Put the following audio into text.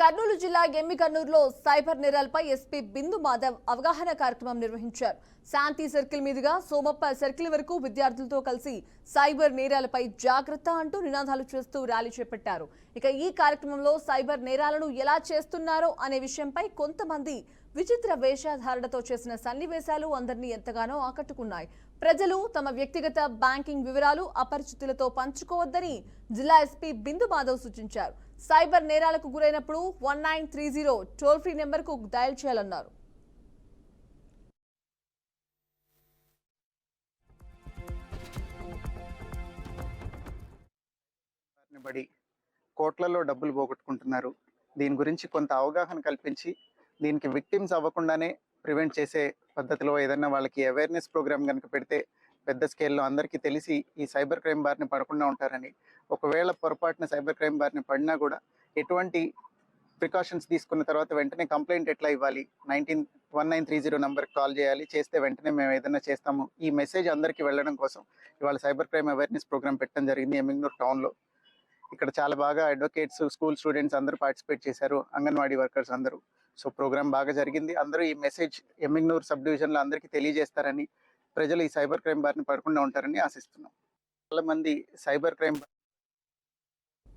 కర్నూలు జిల్లా ఎమ్మికన్నూరులో cyber నేరాలపై SP బిందు మాధవ్ అవగాహన కార్యక్రమం నిర్వహించారు. శాంతి సర్కిల్ మీదుగా సోమప్ప సర్కిల్ వరకు విద్యార్థులతో కలిసి సైబర్ నేరాలపై జాగ్రత్త అంటూ నినాదాలు చేస్తూ ర్యాలీ చేపట్టారు. ఇక ఈ కార్యక్రమంలో సైబర్ నేరాలను ఎలా చేస్తున్నారో అనే విషయంపై కొంతమంది విచిత్ర వేషధారణతో చేసిన సన్నివేశాలు అందరినీ ఎంతగానో ఆకట్టుకున్నాయి. ప్రజలు తమ వ్యక్తిగత బ్యాంకింగ్ వివరాలు అపరిచితులతో పంచుకోవద్దని జిల్లా ఎస్పీ బిందు మాధవ్ సూచించారు. సైబర్ నేరాలకు గురైనప్పుడు 1930 టోల్ ఫ్రీ నెంబర్కు డయల్ చేయాలన్నారు. కోట్లలో డబ్బులు పోగొట్టుకుంటున్నారు. దీని గురించి కొంత అవగాహన కల్పించి దీనికి విక్టిమ్స్ అవ్వకుండానే ప్రివెంట్ చేసే పద్ధతిలో ఏదైనా వాళ్ళకి అవేర్నెస్ ప్రోగ్రామ్ కనుక పెడితే పెద్ద స్కేల్లో అందరికీ తెలిసి ఈ సైబర్ క్రైమ్ బారిన పడకుండా ఉంటారని, ఒకవేళ పొరపాటున సైబర్ క్రైమ్ బారిన పడినా కూడా ఎటువంటి ప్రికాషన్స్ తీసుకున్న తర్వాత వెంటనే కంప్లైంట్ ఎట్లా ఇవ్వాలి, 1930 నంబర్కి కాల్ చేయాలి, చేస్తే వెంటనే మేము ఏదైనా చేస్తాము. ఈ మెసేజ్ అందరికీ వెళ్ళడం కోసం ఇవాళ సైబర్ క్రైమ్ అవేర్నెస్ ప్రోగ్రామ్ పెట్టడం జరిగింది ఎమ్మిగనూరు టౌన్లో. ఇక్కడ చాలా బాగా అడ్వకేట్స్, స్కూల్ స్టూడెంట్స్ అందరూ పార్టిసిపేట్ చేశారు, అంగన్వాడీ వర్కర్స్ అందరూ. సో ప్రోగ్రామ్ బాగా జరిగింది. అందరూ ఈ మెసేజ్ ఎమ్మిగనూరు సబ్ డివిజన్లో అందరికీ తెలియజేస్తారని, ప్రజలు ఈ సైబర్ క్రైమ్ బారిన పడకుండా ఉంటారని ఆశిస్తున్నాం. చాలా మంది సైబర్ క్రైమ్